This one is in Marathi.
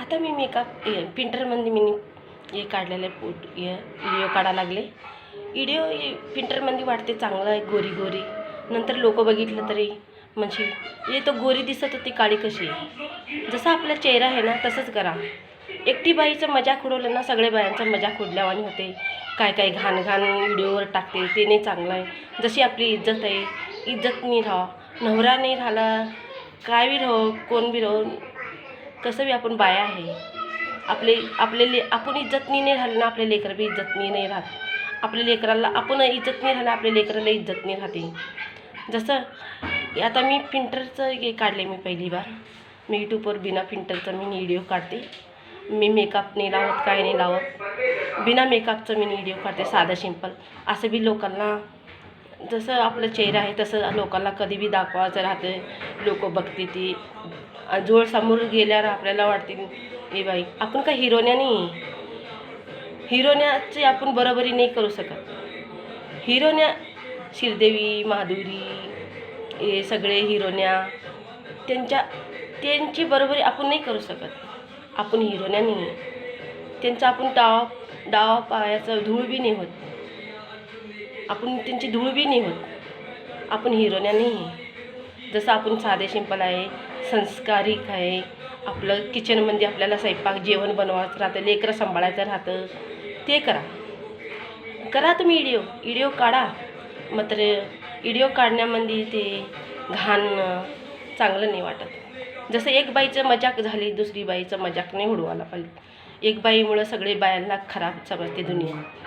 आता मी मेकअप पिंटरमध्ये मी हे काढलेले व्हिडिओ काढायला लागले. व्हिडिओ पिंटरमध्ये वाटते चांगलं आहे, गोरी गोरी. नंतर लोक बघितलं तरी म्हणशील हे तो गोरी दिसत होती, काळी कशी आहे. जसा आपला चेहरा आहे ना तसंच करा. एकटी बाईचं मजाक उडवलं ना सगळे बायांचा मजाक उडल्यावानी होते. काय काय घाण घाण व्हिडिओवर टाकते ते नाही चांगलं आहे. जशी आपली इज्जत आहे, इज्जतनी राहा. नवरा नाही राहिला काय बी राहो, कोण बी राहो, कसं बी आपण बाया आहे. आपण इज्जतनी नाही राहिलं ना आपल्या लेकरं बी इज्जतनी नाही राहत. आपल्या लेकराला आपण इज्जत नाही राहिलं आपल्या लेकराला इज्जत नाही राहते. जसं आता मी फिल्टरचं हे काढले. मी पहिली बार मी यूट्यूबवर बिना फिल्टरचं मी व्हिडिओ काढते. मी मेकअप नाही लावत, काय नाही लावत, बिना मेकअपचं मी व्हिडिओ काढते, साधं सिंपल. असं बी लोकांना जसं आपलं चेहरा आहे तसं लोकांना कधी बी दाखवायचं राहते. लोक बघते ती जोड समोर गेल्यावर आपल्याला वाटते ए बाई आपण काय हिरोन्या नाही. हिरोन्याची आपण बरोबरी नाही करू शकत. हिरोन्या श्रीदेवी, माधुरी हे सगळे हिरोन्या त्यांची बरोबरी आपण नाही करू शकत. आपण हिरोन्या नाही. त्यांचं आपण डावा पायाचं धूळ बी नाही होत. आपण त्यांची धूळ बी नाही होत. आपण हिरोन्या नाही. जसं आपण साधे सिंपल आहे, संस्कारिक आहे. आपलं किचनमध्ये आपल्याला स्वयंपाक जेवण बनवायचं राहतं, लेकरं सांभाळायचं राहतं, ते करा तुम्ही व्हिडिओ काढा. मात्र व्हिडिओ काढण्यामध्ये ते घाण चांगलं नाही वाटत. जसं एक बाईचं मजाक झाली दुसरी बाईचं मजाक नाही उडवायला पाहिजे. एक बाईमुळं सगळे बायांना खराब समजते दुनिया.